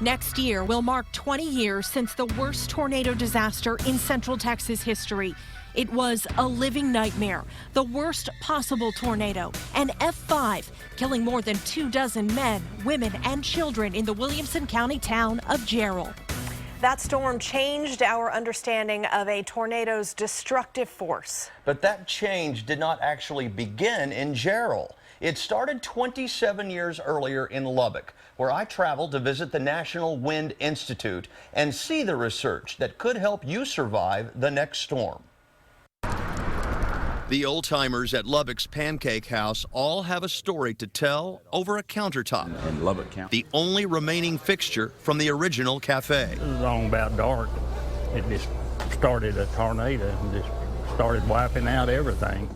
Next year will mark 20 years since the worst tornado disaster in Central Texas history. It was a living nightmare, the worst possible tornado, an F5, killing more than 24 men, women, and children in the Williamson County town of Gerald. That storm changed our understanding of a tornado's destructive force. But that change did not actually begin in Gerald. It started 27 years earlier in Lubbock, where I traveled to visit the National Wind Institute and see the research that could help you survive the next storm. The old-timers at Lubbock's Pancake House all have a story to tell over a countertop. In Lubbock County. The only remaining fixture from the original cafe. It was on about dark. It just started a tornado and just started wiping out everything.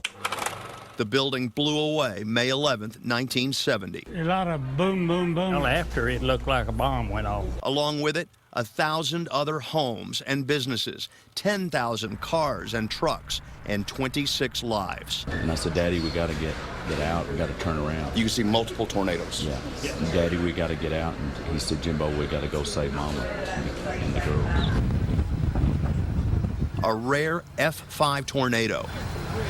The building blew away May 11th, 1970. A lot of boom, boom, boom. Well, after it looked like a bomb went off. Along with it, 1,000 other homes and businesses, 10,000 cars and trucks, and 26 lives. And I said, Daddy, we got to get out. We got to turn around. You can see multiple tornadoes. Yeah. Daddy, we got to get out. And he said, Jimbo, we got to go save Mama and the girl. A rare F5 tornado.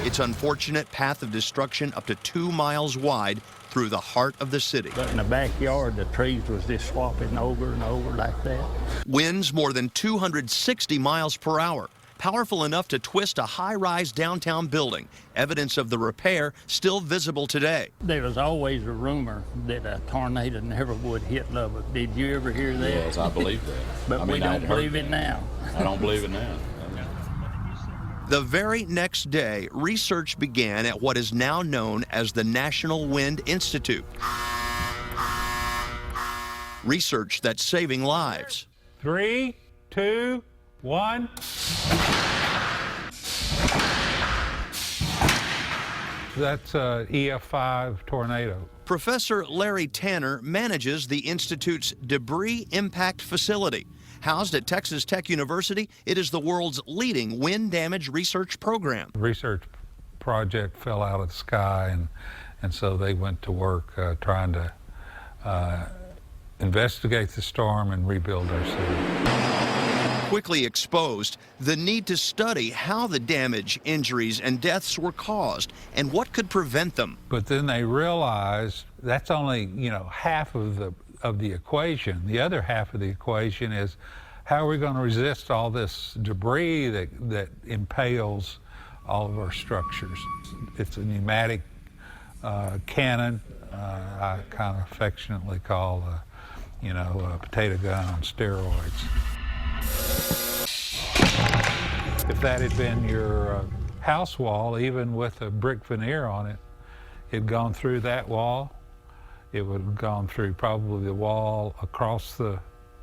Its unfortunate path of destruction up to 2 miles wide through the heart of the city. But in the backyard, the trees was just swapping over and over like that. Winds more than 260 miles per hour, powerful enough to twist a high-rise downtown building. Evidence of the repair still visible today. There was always a rumor that a tornado never would hit Lubbock. Did you ever hear that? Yes, I believe that. But we don't believe it now. I don't believe it now. The very next day, research began at what is now known as the National Wind Institute. Research that's saving lives. 3, 2, 1. That's an EF5 tornado. Professor Larry Tanner manages the Institute's Debris Impact Facility. Housed at Texas Tech University, it is the world's leading wind damage research program. The research project fell out of the sky, and so they went to work trying to investigate the storm and rebuild our city. Quickly exposed the need to study how the damage, injuries, and deaths were caused and what could prevent them. But then they realized that's only, half of the equation. The other half of the equation is how are we going to resist all this debris that impales all of our structures. It's a pneumatic cannon, I kind of affectionately call a potato gun on steroids. If that had been your house wall, even with a brick veneer on it, it'd gone through that wall. It would have gone through probably the wall across the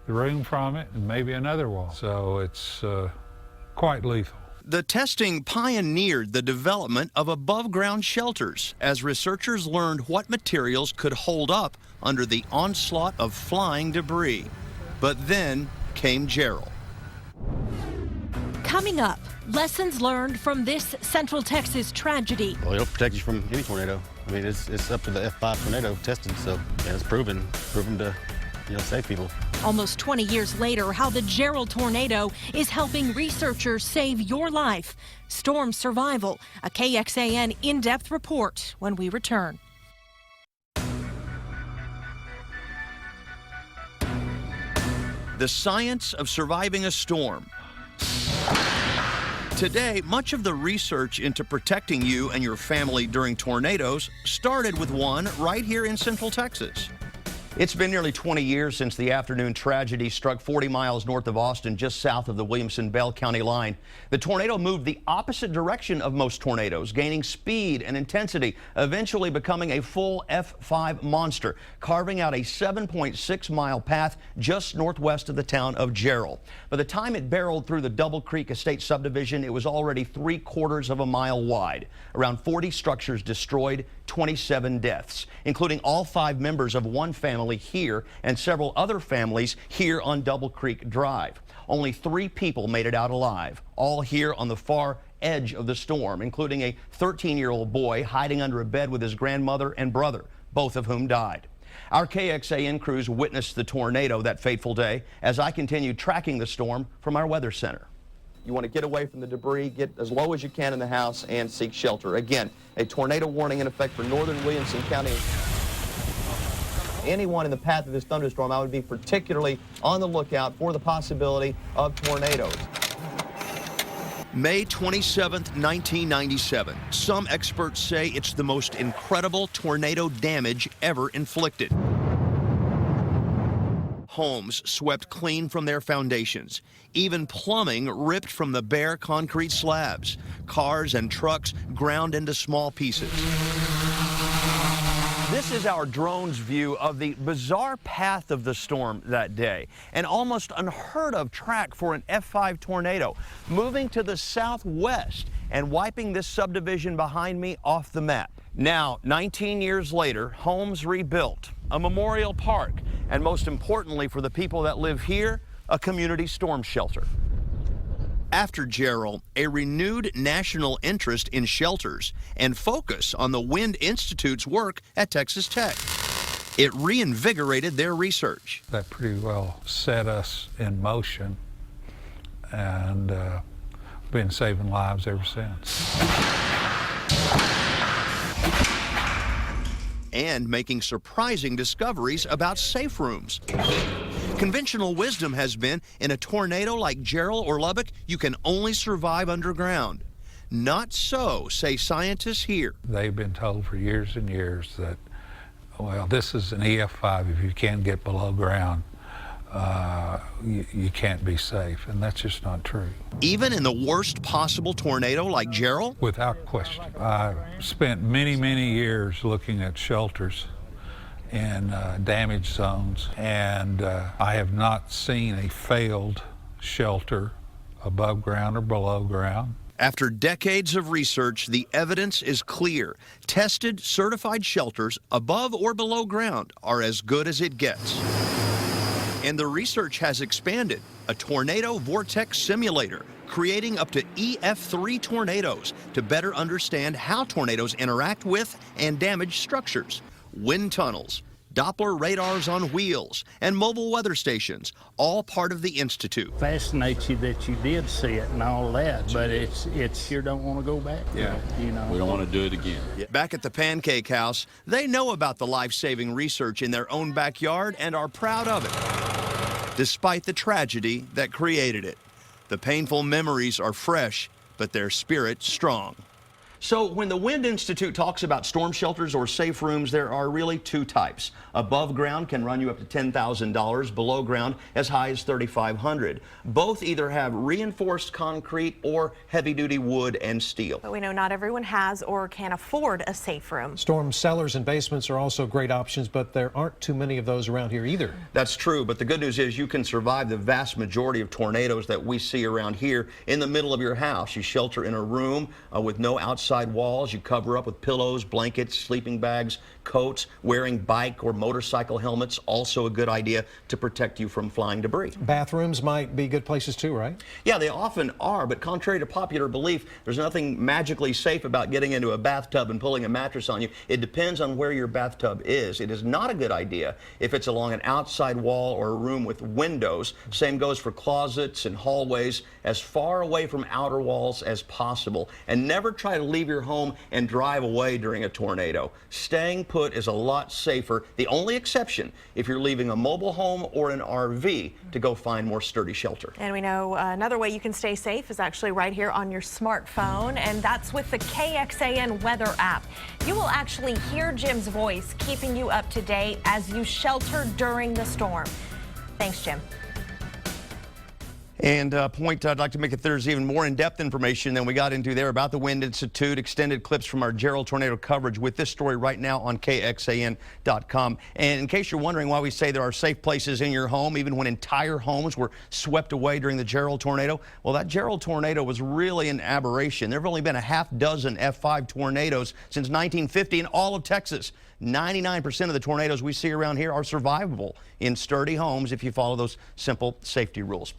room from it and maybe another wall. So it's quite lethal. The testing pioneered the development of above-ground shelters as researchers learned what materials could hold up under the onslaught of flying debris. But then came Gerald. Coming up, lessons learned from this Central Texas tragedy. Well, it'll protect you from any tornado. I mean, it's up to the F5 tornado testing, so yeah, it's proven to save people. Almost 20 years later, how the Gerald tornado is helping researchers save your life. Storm survival, a KXAN in-depth report when we return. The science of surviving a storm. Today, much of the research into protecting you and your family during tornadoes started with one right here in Central Texas. It's been nearly 20 years since the afternoon tragedy struck 40 miles north of Austin, just south of the Williamson-Bell County line. The tornado moved the opposite direction of most tornadoes, gaining speed and intensity, eventually becoming a full F5 monster, carving out a 7.6-mile path just northwest of the town of Gerald. By the time it barreled through the Double Creek Estate subdivision, it was already 3/4 of a mile wide. Around 40 structures destroyed, 27 deaths, including all 5 members of one family here and several other families here on Double Creek Drive. Only 3 people made it out alive, all here on the far edge of the storm, including a 13-year-old boy hiding under a bed with his grandmother and brother, both of whom died. Our KXAN crews witnessed the tornado that fateful day as I continued tracking the storm from our weather center. You want to get away from the debris, get as low as you can in the house, and seek shelter. Again, a tornado warning in effect for northern Williamson County. Anyone in the path of this thunderstorm, I would be particularly on the lookout for the possibility of tornadoes. May 27, 1997. Some experts say it's the most incredible tornado damage ever inflicted. Homes swept clean from their foundations. Even plumbing ripped from the bare concrete slabs. Cars and trucks ground into small pieces. This is our drone's view of the bizarre path of the storm that day. An almost unheard of track for an F5 tornado, moving to the southwest and wiping this subdivision behind me off the map. Now, 19 years later, homes rebuilt, a memorial park, and most importantly for the people that live here, a community storm shelter. After Gerald, a renewed national interest in shelters and focus on the Wind Institute's work at Texas Tech. It reinvigorated their research. That pretty well set us in motion, and been saving lives ever since. And making surprising discoveries about safe rooms. Conventional wisdom has been, in a tornado like Gerald or Lubbock, you can only survive underground. Not so, say scientists here. They've been told for years and years that, well, this is an EF5. If you can't get below ground, you can't be safe, and that's just not true. Even in the worst possible tornado like Gerald? Without question. I spent many, many years looking at shelters in damaged zones, and I have not seen a failed shelter above ground or below ground. After decades of research, the evidence is clear. Tested, certified shelters above or below ground are as good as it gets. And the research has expanded. A tornado vortex simulator, creating up to EF3 tornadoes to better understand how tornadoes interact with and damage structures. Wind tunnels, Doppler radars on wheels, and mobile weather stations, all part of the Institute. Fascinates you that you did see it and all that, but it's you don't want to go back. Yeah, you know. We don't want to do it again. Back at the Pancake House, they know about the life-saving research in their own backyard and are proud of it, despite the tragedy that created it. The painful memories are fresh, but their spirit strong. So when the Wind Institute talks about storm shelters or safe rooms, there are really two types. Above ground can run you up to $10,000, below ground as high as $3,500. Both either have reinforced concrete or heavy-duty wood and steel. But we know not everyone has or can afford a safe room. Storm cellars and basements are also great options, but there aren't too many of those around here either. That's true, but the good news is you can survive the vast majority of tornadoes that we see around here in the middle of your house. You shelter in a room with no outside walls. You cover up with pillows, blankets, sleeping bags, coats. Wearing bike or motorcycle helmets, also a good idea to protect you from flying debris. Bathrooms might be good places too, right? Yeah, they often are, but contrary to popular belief, there's nothing magically safe about getting into a bathtub and pulling a mattress on you. It depends on where your bathtub is. It is not a good idea if it's along an outside wall or a room with windows. Same goes for closets and hallways, as far away from outer walls as possible. And never try to leave your home and drive away during a tornado. Staying put is a lot safer. The only exception if you're leaving a mobile home or an RV to go find more sturdy shelter. And we know another way you can stay safe is actually right here on your smartphone, and that's with the Kxan Weather App. You will actually hear Jim's voice keeping you up to date as you shelter during the storm. Thanks, Jim. And a point I'd like to make, if there's even more in-depth information than we got into there about the Wind Institute, extended clips from our Gerald tornado coverage with this story right now on KXAN.com. And in case you're wondering why we say there are safe places in your home, even when entire homes were swept away during the Gerald tornado, well, that Gerald tornado was really an aberration. There have only been a half dozen F5 tornadoes since 1950 in all of Texas. 99% of the tornadoes we see around here are survivable in sturdy homes if you follow those simple safety rules.